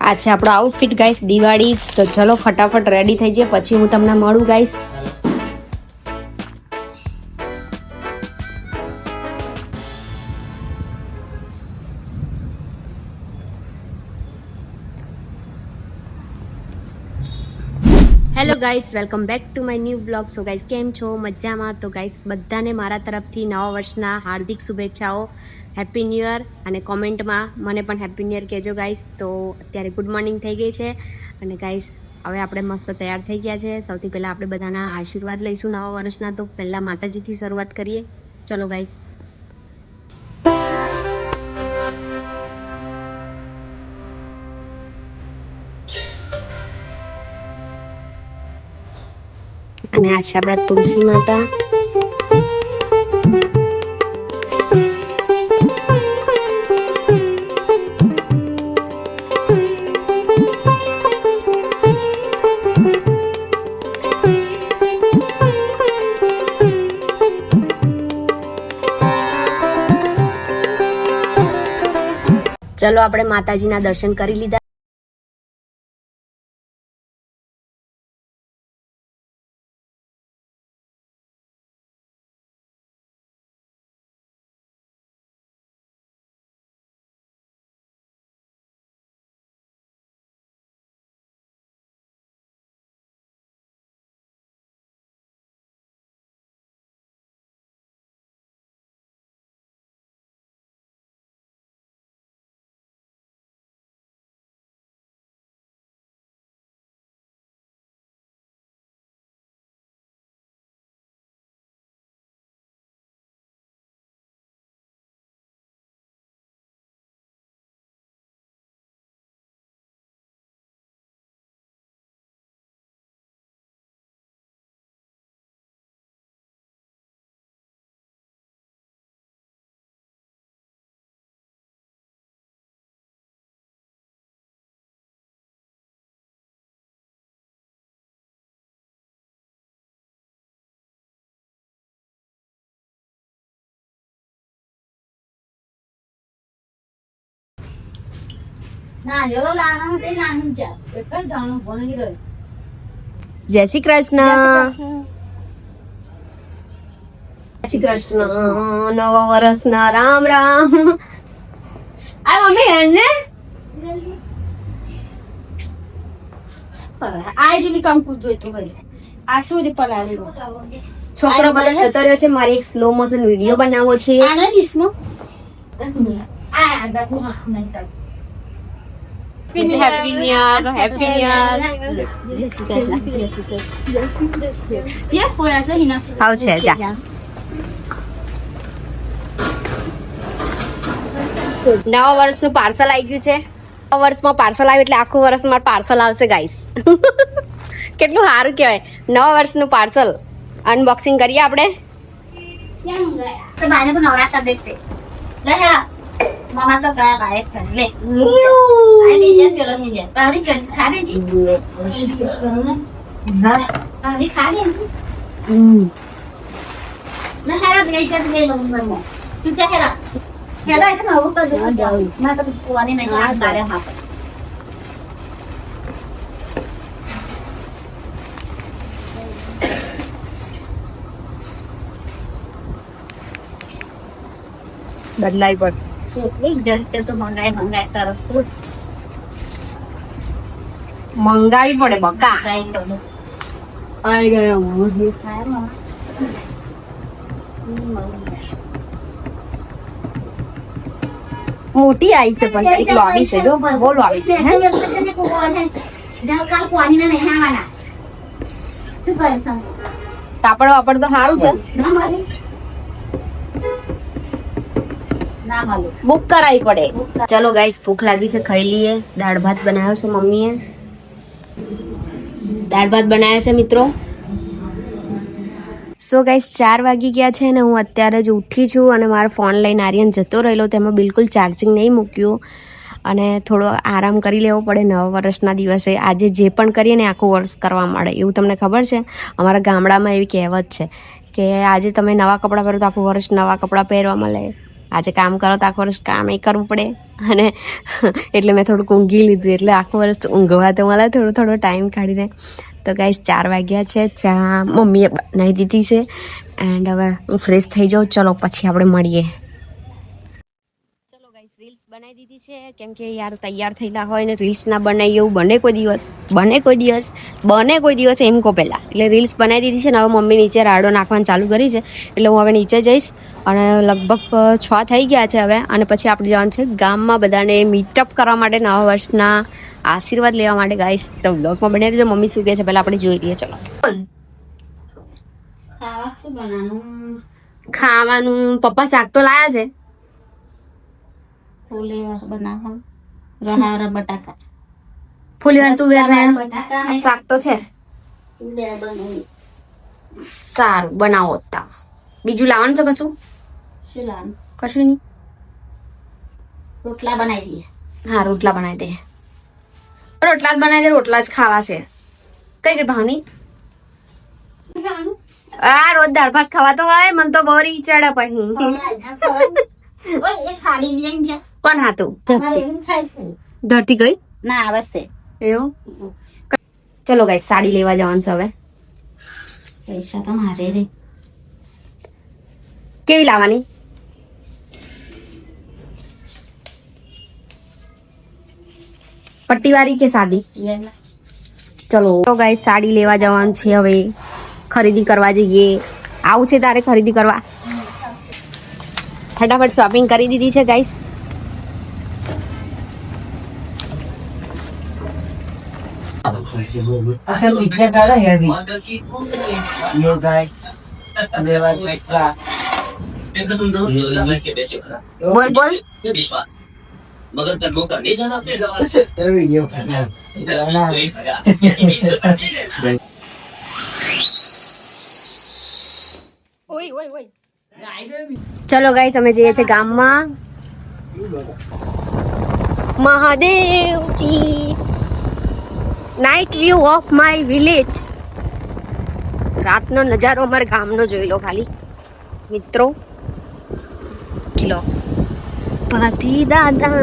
આ છે આપણો આઉટફિટ ગાઈસ દિવાળી. તો ચલો ફટાફટ રેડી થઈ જાય પછી હું તમને મળું guys. Hello guys, welcome back to my new blog. So guys કેમ છો? મજામાં? તો ગાઈસ બધાને મારા તરફથી નવા વર્ષના હાર્દિક શુભેચ્છાઓ. Happy new year. અને કોમેન્ટમાં મને પણ હેપી ન્યૂ યર કહેજો ગાઈસ. તો અત્યારે ગુડ મોર્નિંગ થઈ ગઈ છે અને ગાઈસ હવે આપણે મસ્ત તૈયાર થઈ ગયા છે. સૌથી પહેલાં આપણે બધાના આશીર્વાદ લઈશું નવા વર્ષના. તો પહેલાં માતાજીથી શરૂઆત કરીએ. ચલો ગાઈસ. અને આ છે આપણા તુલસી માતા. ચલો આપણે માતાજીના દર્શન કરી લીધા. જય શ્રી કૃષ્ણ. જય શ્રી કૃષ્ણ. નવા વર્ષના રામ રામ. આ મમ્મી હેને છોકરો બધા જતો રહ્યો છે. મારે એક સ્લો મોશન વિડીયો બનાવવો છે. Happy new year. Happy new year. હાવ છે જા. નવા વર્ષનું પાર્સલ આવી ગયું છે. નવા વર્ષમાં પાર્સલ આવ્યું એટલે આખું વર્ષ મારું પાર્સલ આવશે ગાઈસ. કેટલું સારું કહેવાય. નવા વર્ષનું પાર્સલ અનબોક્સિંગ કરીએ આપણે. Mama તો ગયા બાય ચણ લે આ બીજે પેલો ની દે પાણી ચણ ખાને જી ના પાણી ખાને ના હેરા નહીં ચણ લે મમ્મા તું ચા હેરા હેરા એક ના ઉપર જાવ ના તો કુવાની નહીં આ તારે હા બદલાઈ પર જલ્દી તો મંગાઈ તરફ મંગાવી પડે બકા. આવી ગયો મોટી આવી છે પણ એક લોબી છે. જો બહુ લોબી છે. કાપડ વાપડ તો સારું છે. બુક કરાવી પડે. ચલો ગાઈસ ભૂખ લાગી છે, ખાઈ લઈએ. દાળ ભાત બનાવ્યો છે મમ્મીએ. દાળ ભાત બનાવ્યા છે મિત્રો. સો ગાઈસ 4 વાગી ગયા છે ને હું અત્યારે જ ઉઠી છું અને મારો ફોન લઈને આર્યન જતો રહેલો. તેમાં બિલકુલ ચાર્જિંગ નહીં મૂક્યું અને થોડો આરામ કરી લેવો પડે નવા વર્ષના દિવસે. આજે જે પણ કરીએ ને આખું વર્ષ કરવા મળે એવું તમને ખબર છે. અમારા ગામડામાં એવી કહેવત છે કે આજે તમે નવા કપડાં પહેરો તો આખું વર્ષ નવા કપડાં પહેરવા મળે. આજે કામ કરો તો આખું વર્ષ કામ એ કરવું પડે અને એટલે મેં થોડુંક ઊંઘી લીધું એટલે આખું વર્ષ ઊંઘવા તો મળે થોડો ટાઈમ કાઢીને. તો ગાઈસ 4 વાગ્યા છે, ચા મમ્મીએ બનાવી દીધી છે એન્ડ હવે હું ફ્રેશ થઈ જાઉં. ચલો પછી આપણે મળીએ. ચલો ગાઈસ રીલ્સ બનાવી દીધી છે કેમ કે યાર તૈયાર થયેલા હોય ને રીલ્સ ના બનાવી એવું બને કોઈ દિવસ એમ કહો પહેલાં. એટલે રીલ્સ બનાવી દીધી છે ને હવે મમ્મી નીચે રાડો નાખવાનું ચાલુ કરી છે એટલે હું હવે નીચે જઈશ અને લગભગ 6 થઈ ગયા છે હવે. અને પછી આપણે જવાનું છે ગામમાં બધાને મીટઅપ કરવા માટે, નવા વર્ષના આશીર્વાદ લેવા માટે ગાઈસ. તો બ્લોગમાં બને રહેજો. મમ્મી શું કહે છે પહેલાં આપણે જોઈ લઈએ. ચલો ખાવા શું બનાવવાનું? ખાવાનું પપ્પા શાક તો લાયા છે. ફૂલે બનાવવાનું, રહારા બટાકા, ફુલીવાર તુવેર ને બટાકા શાક તો છે. ફૂલે બનાવી. સારું બનાવો તા. બીજું લાવવાનું છે કશું? શું લાવવાનું? કશું નહીં. રોટલા બનાવી દઈએ. હા રોટલા બનાવી દે. રોટલા જ બનાવી દે. રોટલા જ ખાવા છે. કઈ ભાવની? આ રોજ દાળ ભાત ખાવા તો હોય મને તો બોરી ચડે પછી. એ ખાડી લઈને છે. કોણ હાતું? મારે એવું થાય છે. ધરતી ગઈ ના આવે છે. એવું. ચલો ગાઈ સાડી લેવા જવાનું છે હવે. પૈસા તો મારે રે. કેવી લાવવાની? પટ્ટીવાળી કે સાદી? ચલો તો ગાઈ સાડી લેવા જવાનું છે હવે. ખરીદી કરવા જઈએ. આવું છે તારે ખરીદી કરવા? ફટાફટ શોપિંગ કરી દીધી છે ગાઈસ. असल पिक्चर डाला है अभी ये गाइस मेरा पैसा બોલ બોલ. मगर तक करने जाना अपने दवा से वीडियो करना ચલો ગાઈસ અમે જઈએ છીએ ગામમાં. Mahadevji night view of my village. રાતનો નજારો અમારા ગામનો જોઈ લો ખાલી મિત્રો. લો પાથી દાદા